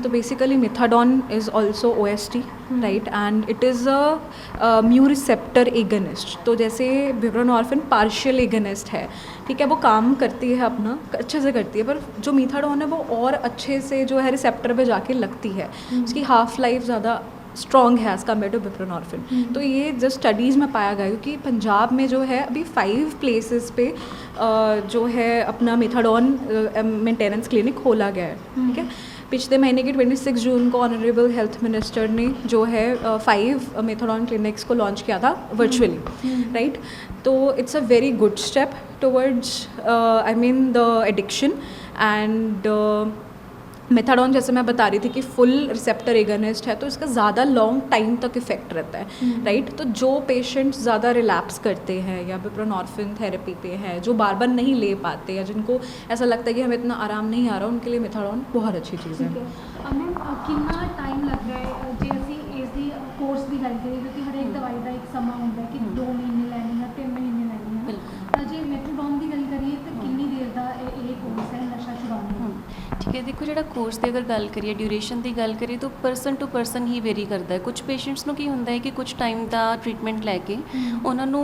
तो basically methadone is also OST, right, and it is a mu receptor agonist. तो जैसे buprenorphine partial agonist है, ठीक है, वो काम करती है अपना अच्छे से करती है, पर जो मिथाडॉन है वो और अच्छे से जो है रिसेप्टर पे जाके लगती है, उसकी हाफ लाइफ ज़्यादा स्ट्रॉन्ग है एज़ कम्पेयर टू बुप्रेनॉर्फिन। तो ये जस्ट स्टडीज़ में पाया गया, क्योंकि पंजाब में जो है अभी 5 प्लेसेस पे जो है अपना मिथाडॉन मेंटेनेंस क्लिनिक खोला गया है, ठीक है। पिछले महीने की 26 जून को ऑनरेबल हेल्थ मिनिस्टर ने जो है 5 मेथाडॉन क्लिनिक्स को लॉन्च किया था वर्चुअली, राइट। तो it's a very good step towards I mean the addiction. And methadone जैसे मैं बता रही थी कि फुल रिसेप्टर एगनिस्ट है, तो इसका ज़्यादा लॉन्ग टाइम तक इफेक्ट रहता है, राइट। तो जो पेशेंट्स ज़्यादा रिलैप्स करते हैं या बुप्रेनॉर्फिन थेरेपी पे हैं, जो बार बार नहीं ले पाते या जिनको ऐसा लगता है कि हमें इतना आराम नहीं आ रहा, उनके लिए मेथाडॉन बहुत अच्छी चीज़ है। मैम कितना टाइम लग रहा है जे ਅਸੀਂ ਇਸ ਦੀ ਕੋਰਸ ਦੀ ਗੱਲ ਕਰੀਏ, ਕਿਉਂਕਿ ਹਰ ਇੱਕ ਦਵਾਈ ਦਾ ਇੱਕ ਸਮਾਂ ਹੁੰਦਾ ਹੈ ਕਿ 2 ਮਹੀਨੇ ਲੈਣੀ ਹੈ, 3 ਮਹੀਨੇ ਲੈਣੀ ਹੈ। ਬਿਲਕੁਲ। ਜੇ ਮੈਥਾਡੋਨ ਦੀ ਗੱਲ ਕਰੀਏ ਤਾਂ ਕਿੰਨੀ ਦੇਰ ਦਾ ਇਹ ਕੋਰਸ ਹੈ ਨਸ਼ਾ ਛੁਡਾਉਣ ਦਾ? ठीक है, देखो जो कोर्स की अगर गल करिए ड्यूरेशन की गल करिए तो परसन टू परसन ही वेरी करता है। कुछ पेशेंट्स की होंगे है कि कुछ टाइम का ट्रीटमेंट लैके उन्होंने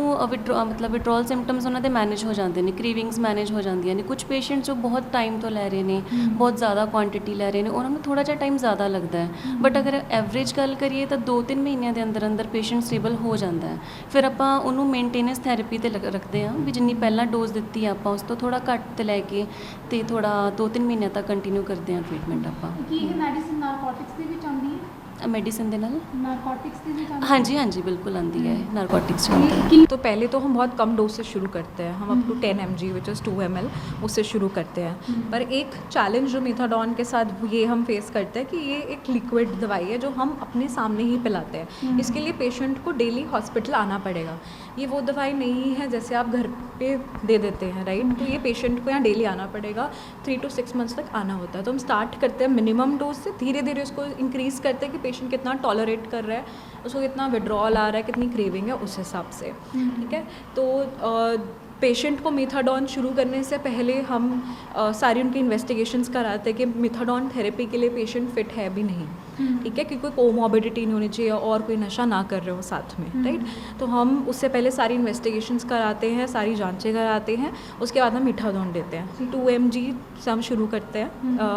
मतलब विड्रॉल सिम्पटम्स उन्होंने मैनेज हो जाते हैं, क्रेविंग्स मैनेज हो जाती हैं। कुछ पेशेंट्स जो बहुत टाइम तो लै रहे हैं, बहुत ज़्यादा क्वांटिटी लै रहे हैं, उन्होंने थोड़ा जहा टाइम ज़्यादा लगता है। बट अगर एवरेज गल करिए तो 2-3 महीनों के अंदर अंदर पेशेंट स्टेबल हो जाता है। फिर आप उन्होंने मेनटेनेंस थैरेपी तो रखते हैं भी जिन्नी पहला डोज दी आप उस तो थोड़ा घट तो लैके तो थोड़ा 2-3 महीनों तक कंटिन्यू करते हैं ट्रीटमेंट आप। ਮੈਡੀਸਿਨ ਨਾਰਕੋਟਿਕਸ ਦੀ ਵੀ ਚਾਹੁੰਦੀ ਹੈ? मेडिसिन के नाल नारकोटिक्स की भी चाहती है? हाँ जी, हाँ जी, बिल्कुल आती है नारकोटिक्स। तो पहले तो हम बहुत कम डोज से शुरू करते हैं, हम up to 10 mg which is 2 ml उससे शुरू करते हैं। पर एक चैलेंज जो मिथाडॉन के साथ ये हम फेस करते हैं कि ये एक लिक्विड दवाई है जो हम अपने सामने ही पिलाते हैं। इसके लिए पेशेंट को डेली हॉस्पिटल आना पड़ेगा। ये वो दवाई नहीं है जैसे आप घर पे दे देते हैं, राइट। तो ये पेशेंट को यहाँ डेली आना पड़ेगा, 3 to 6 months तक आना होता है। तो हम स्टार्ट करते हैं मिनिमम डोज से, धीरे धीरे उसको इंक्रीज़ करते हैं कि पेशेंट कितना टॉलरेट कर रहा है, उसको कितना विड्रॉल आ रहा है, कितनी क्रेविंग है, उस हिसाब से, ठीक है। तो पेशेंट को मिथाडॉन शुरू करने से पहले हम सारी उनकी इन्वेस्टिगेशंस कराते हैं कि मिथाडॉन थेरेपी के लिए पेशेंट फिट है भी नहीं, ठीक है, कि कोई कोमॉर्बिडिटी नहीं होनी चाहिए और कोई नशा ना कर रहे हो साथ में, राइट। तो हम उससे पहले सारी इन्वेस्टिगेशंस कराते हैं, सारी जांचें कराते हैं, उसके बाद हम मिथाडॉन देते हैं। 2 mg से हम शुरू करते हैं,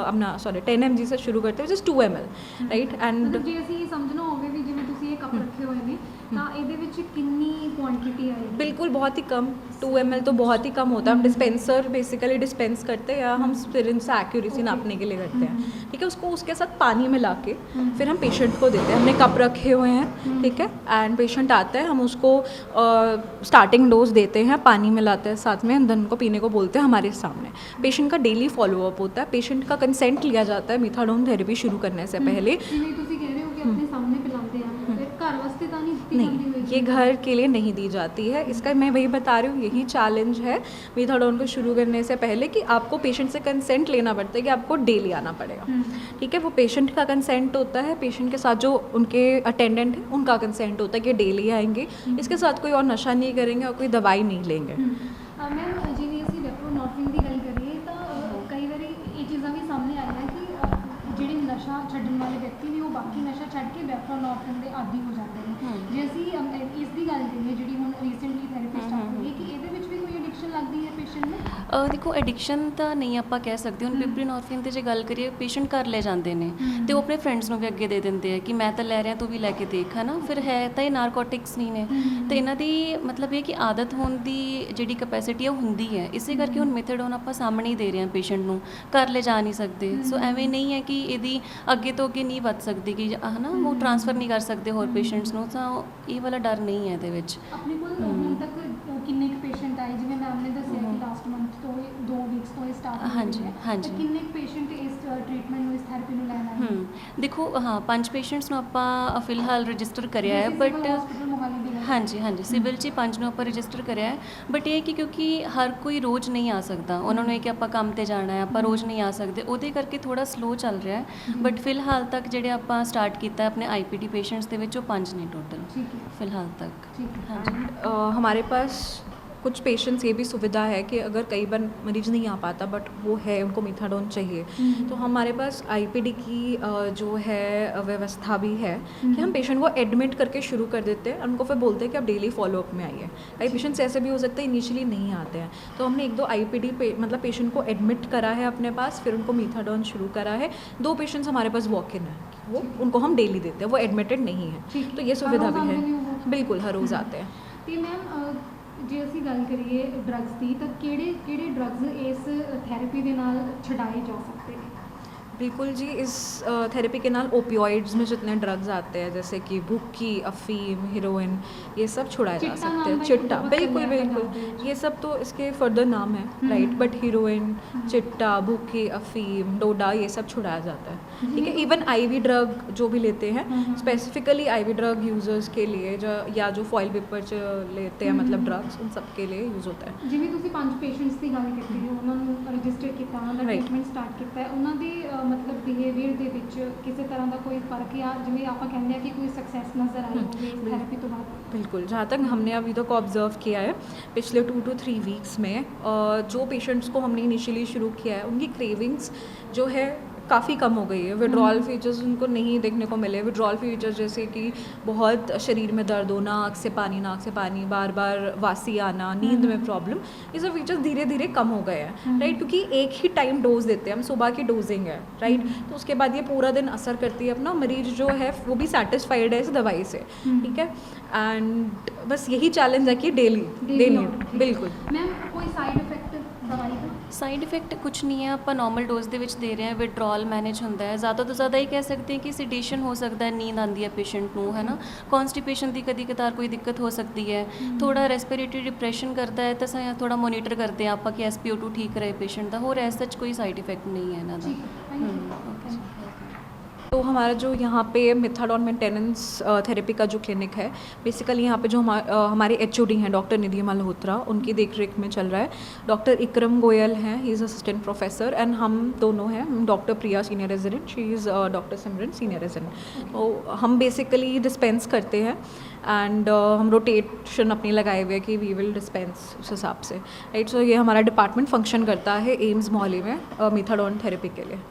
अपना 10 mg से शुरू करते हैं विच इज़ 2 ml, राइट। एंड ਜੇ ਅਸੀਂ ਸਮਝਣਾ ਹੋਵੇ ਵੀ ਜਿਵੇਂ ਤੁਸੀਂ ਇਹ ਕੱਪ ਰੱਖੇ ਹੋਏ ਨੇ ਤਾਂ ਇਹਦੇ ਵਿੱਚ ਕਿੰਨੀ ਕੁਆਂਟੀਟੀ ਆਏਗੀ? बिल्कुल बहुत ही कम, 2 ml तो बहुत ही कम होता है। हम डिस्पेंसर बेसिकली डिस्पेंस करते हैं या हम सिरिंज से एक्यूरेसी नापने के लिए करते हैं, ठीक है। उसको उसके साथ पानी मिला के फिर हम पेशेंट को देते हैं। हमने कप रखे हुए हैं, ठीक है, एंड पेशेंट आता है, हम उसको स्टार्टिंग डोज देते हैं, पानी मिलाते हैं साथ में, देन उनको पीने को बोलते हैं हमारे सामने। पेशेंट का डेली फॉलोअप होता है, पेशेंट का कंसेंट लिया जाता है मिथाडॉन थेरेपी शुरू करने से पहले। ਜਿਵੇਂ ਤੁਸੀਂ ਕਹਿ ਰਹੇ ਹੋ ਕਿ ਆਪਣੇ ਸਾਹਮਣੇ ਪਿਲਾਉਂਦੇ ਆ, ਫਿਰ ਘਰ ਵਾਸਤੇ ਤਾਂ ਨਹੀਂ ਦਿੱਤੀ ਜਾਂਦੀ नहीं, ਹੋਏਗੀ? ये घर के लिए नहीं दी जाती है। इसका मैं वही बता रही हूँ, यही चैलेंज है मिथाडॉन को शुरू करने से पहले कि आपको पेशेंट से कंसेंट लेना पड़ता है कि आपको डेली आना पड़ेगा, ठीक है। वो पेशेंट का कंसेंट होता है, पेशेंट के साथ जो उनके अटेंडेंट है उनका कंसेंट होता है कि डेली आएंगे, इसके साथ कोई और नशा नहीं करेंगे और कोई दवाई नहीं लेंगे। मैम जिਵੇਂ ਅਸੀਂ बुप्रेनॉर्फिन ਦੀ ਗੱਲ ਕਰੀਏ ਤਾਂ ਕਈ ਵਾਰੀ ਇਹ ਚੀਜ਼ਾਂ ਵੀ ਸਾਹਮਣੇ ਆਈਆਂ ਕਿ ਜਿਹੜੇ ਨਸ਼ਾ ਛੱਡਣ ਵਾਲੇ ਵਿਅਕਤੀ ਨੇ ਉਹ ਬਾਕੀ ਨਸ਼ਾ ਛੱਡ ਕੇ बुप्रेनॉर्फिन ਦੇ ਆਦੀ ਹੋ ਜਾਂਦੇ ਨੇ। ਜੇ ਅਸੀਂ ਇਸ ਦੀ ਗੱਲ ਕਰੀਏ ਜਿਹੜੀ ਹੁਣ ਰੀਸੈਂਟਲੀ ਥੈਰੇਪੀ ਸਟਾਰਟ ਹੋਈ ਹੈ, ਕਿ ਇਹਦੇ ਵਿੱਚ ਵੀ ਕੋਈ ਐਡਿਕਸ਼ਨ ਲੱਗਦੀ ਹੈ ਪੇਸ਼ੈਂਟ ਨੂੰ? देखो एडिक्शन तो नहीं आप कह सकते। हूँ बुप्रेनॉर्फिन की जो गल करिए पेशेंट घर ले जाते हैं तो अपने फ्रेंड्स को भी अगे दे देंगे हैं कि मैं तो लै रहा तू भी लैके देख, है ना। फिर है तो ये नारकोटिक्स नहीं ने, तो इन्हों की मतलब ये कि आदत होने की जी कैपेसिटी है होंगी है, इसे करके हम मिथाडॉन आप सामने ही दे रहे हैं पेशेंट को, घर ले जा नहीं सकते। सो एवें नहीं है कि यदि अगे तो अगे नहीं वध सकती कि है ना, वो ट्रांसफर नहीं कर सकते होर पेशेंट्स को, तो ये वाला डर नहीं है ये। ਆਪਣੇ ਕੋਲ ਹੁਣ ਤੱਕ ਕਿੰਨੇ ਕੁ ਪੇਸ਼ੈਂਟ ਆਏ? ਜਿਵੇਂ ਮੈਮ ਨੇ ਦੱਸਿਆ ਕਿ ਲਾਸਟ ਮੰਥ ਤੋਂ 2 ਵੀਕਸ ਤੋਂ ਇਹ ਸਟਾਰਟ ਹੋ ਹਾਂਜੀ, ਗਈ ਹੈ, ਹਾਂਜੀ। ਤਾਂ ਕਿੰਨੇ ਪੇਸ਼ੈਂਟ ਇਸ ਟ੍ਰੀਟਮੈਂਟ ਨੂੰ, ਇਸ ਥੈਰੇਪੀ ਨੂੰ ਲੈਣ ਆਏ? देखो हाँ 5 पेशेंट्स ਨੂੰ ਆਪਾਂ ਫਿਲਹਾਲ ਰਜਿਸਟਰ ਕਰਿਆ ਹੈ, ਬਟ ਹਸਪੀਟਲ ਮੋਹਾਲੀ ਦੇ ਵਿੱਚ? ਹਾਂਜੀ ਹਾਂਜੀ, ਸਿਵਲ 'ਚ 5 ਨੂੰ ਆਪਾਂ ਰਜਿਸਟਰ ਕਰਿਆ ਹੈ। ਬਟ ਇਹ ਕਿ ਕਿਉਂਕਿ ਹਰ ਕੋਈ ਰੋਜ਼ ਨਹੀਂ ਆ ਸਕਦਾ, ਉਹਨਾਂ ਨੂੰ ਇਹ ਕਿ ਆਪਾਂ ਕੰਮ ਤੇ ਜਾਣਾ ਹੈ, ਆਪਾਂ ਰੋਜ਼ ਨਹੀਂ ਆ ਸਕਦੇ, ਉਹਦੇ ਕਰਕੇ ਥੋੜਾ ਸਲੋ ਚੱਲ ਰਿਹਾ ਹੈ। ਬਟ ਫਿਲਹਾਲ ਤੱਕ ਜਿਹੜੇ ਆਪਾਂ ਸਟਾਰਟ ਕੀਤਾ ਆਪਣੇ IPD पेशेंट्स ਦੇ ਵਿੱਚ ਉਹ 5 ਨੇ टोटल ठीक है, ਫਿਲਹਾਲ ਤੱਕ। ठीक है। ਹਾਂਜੀ हमारे पास कुछ पेशेंट्स ये भी सुविधा है कि अगर कई बार मरीज नहीं आ पाता बट वो है, उनको मीथाडोन चाहिए, तो हमारे पास आईपीडी की जो है व्यवस्था भी है कि हम पेशेंट को एडमिट करके शुरू कर देते हैं, उनको फिर बोलते हैं कि आप डेली फॉलोअप में आइए। कई पेशेंट्स ऐसे भी हो सकते हैं इनिशियली नहीं आते हैं, तो हमने 1-2 आईपीडी मतलब पेशेंट को एडमिट करा है अपने पास, फिर उनको मीथाडोन शुरू करा है। 2 पेशेंट्स हमारे पास वॉक इन है, वो उनको हम डेली देते हैं, वो एडमिटेड नहीं है, ठीक। तो ये सुविधा हर रोज़ भी आਉਂਦੇ ਨੇ है। ਉਹ? बिल्कुल हर रोज़ आते हैं। ਤੇ ਮੈਮ ਜੇ ਅਸੀਂ ਗੱਲ ਕਰੀਏ ਡਰੱਗਸ ਦੀ ਤਾਂ ਕਿਹੜੇ ਡਰੱਗਸ ਇਸ ਥੈਰੇਪੀ ਦੇ ਨਾਲ ਛਡਾਏ ਜਾ ਸਕਦੇ ਨੇ? बिल्कुल जी, इस थेरेपी के नाल ओपियोइड्स में जितने ड्रग्स आते हैं जैसे कि भुक्की, अफीम, हीरोइन, ये सब छुड़ाए जा चिट्टा सकते नाम हैं। है, चिट्टा, बहुत बिल्कुल चल रहा है बिल्कुल, पंजाब में। ये सब तो इसके फर्दर नाम है राइट, बट हीरोइन, चिट्टा, भुक्की, अफीम, डोडा, ये सब छुड़ाया जाता है। ठीक है, इवन आईवी ड्रग जो भी लेते हैं, स्पेसिफिकली आईवी ड्रग यूजर्स के लिए या जो फॉइल पेपर च लेते हैं मतलब ड्रग्स, उन सब के लिए यूज़ होता है। ਜਿਵੇਂ ਤੁਸੀਂ 5 ਪੇਸ਼ੈਂਟਸ ਦੀ ਗੱਲ ਕੀਤੀ ਹੈ, ਉਹਨਾਂ ਨੂੰ ਰਜਿਸਟਰ ਕੀਤਾ, ਉਹਨਾਂ ਦਾ Right. ਟ੍ਰੀਟਮੈਂਟ ਸਟਾਰਟ ਕੀਤਾ ਹੈ, ਉਹਨਾਂ ਦੇ ਮਤਲਬ ਬਿਹੇਵੀਅਰ ਦੇ ਵਿੱਚ ਕਿਸੇ ਤਰ੍ਹਾਂ ਦਾ ਕੋਈ ਫਰਕ ਜਾਂ ਜਿਵੇਂ ਆਪਾਂ ਕਹਿੰਦੇ ਆ ਕਿ ਕੋਈ ਸਕਸੈਸ ਨਜ਼ਰ ਆਈ ਹੋਵੇ ਇਸ ਥੈਰੇਪੀ ਤੋਂ ਬਾਅਦ? बिल्कुल, जहाँ तक हमने अभी तक ऑब्ज़र्व किया है पिछले 2 to 3 वीक्स में, जो पेशेंट्स को हमने इनिशियली शुरू किया है उनकी क्रेविंग्स जो है काफ़ी कम हो गई है। विड्रॉल फीचर्स उनको नहीं देखने को मिले। विड्रॉल फीचर्स जैसे कि बहुत शरीर में दर्द होना, नाक से पानी, बार बार वासी आना, नींद में प्रॉब्लम, ये सब फीचर्स धीरे धीरे कम हो गए हैं राइट, क्योंकि एक ही टाइम डोज देते हैं हम, सुबह की डोजिंग है राइट, तो उसके बाद ये पूरा दिन असर करती है अपना, मरीज जो है वो भी सेटिस्फाइड है इस दवाई से। ठीक है, एंड बस यही चैलेंज है कि डेली बिल्कुल। ਮੈਮ ਕੋਈ ਸਾਈਡ ਇਫੈਕਟ ਦਵਾਈ ਦਾ? ਸਾਈਡ ਇਫੈਕਟ ਕੁਛ ਨਹੀਂ ਹੈ, ਆਪਾਂ ਨਾਰਮਲ ਡੋਜ਼ ਦੇ ਵਿੱਚ ਦੇ ਰਹੇ ਹਾਂ, ਵਿਡਰੋਲ ਮੈਨੇਜ ਹੁੰਦਾ ਹੈ। ਜ਼ਿਆਦਾ ਤੋਂ ਜ਼ਿਆਦਾ ਇਹ ਕਹਿ ਸਕਦੇ ਹਾਂ ਕਿ ਸੈਡੀਸ਼ਨ ਹੋ ਸਕਦਾ ਹੈ, ਨੀਂਦ ਆਉਂਦੀ ਹੈ ਪੇਸ਼ੈਂਟ ਨੂੰ, ਹੈ ਨਾ, ਕੌਨਸਟੀਪੇਸ਼ਨ ਦੀ ਕਦੀ ਕਦਾਰ ਕੋਈ ਦਿੱਕਤ ਹੋ ਸਕਦੀ ਹੈ, ਥੋੜਾ ਰੈਸਪੀਰੇਟਰੀ ਡਿਪਰੈਸ਼ਨ ਕਰਦਾ ਹੈ ਤਾਂ ਥੋੜਾ ਮੋਨੀਟਰ ਕਰਦੇ ਹਾਂ ਆਪਾਂ ਕਿ SpO2 ਠੀਕ ਰਹੇ ਪੇਸ਼ੈਂਟ ਦਾ। ਹੋਰ ਐਸ ਸੱਚ ਕੋਈ ਸਾਈਡ इफेक्ट नहीं है ਇਹਨਾਂ ਦਾ। ਠੀਕ ਹੈ, ਥੈਂਕ ਯੂ। तो हमारा जो यहाँ पे मेथाडोन मेंटेनेंस थेरेपी का जो क्लिनिक है, बेसिकली यहाँ पे जो हमारे HOD हैं डॉक्टर निधि मल्होत्रा, उनकी देख रेख में चल रहा है। डॉक्टर इकरम गोयल हैं, he is assistant professor, and हम दोनों हैं, doctor Priya senior resident, she is doctor Simran senior resident. तो हम बेसिकली डिस्पेंस करते हैं एंड हम रोटेशन अपनी लगाए हुए हैं कि वी विल डिस्पेंस उस हिसाब से राइट। सो ये हमारा डिपार्टमेंट फंक्शन करता है एम्स मोहाली में मेथाडोन थेरेपी के लिए।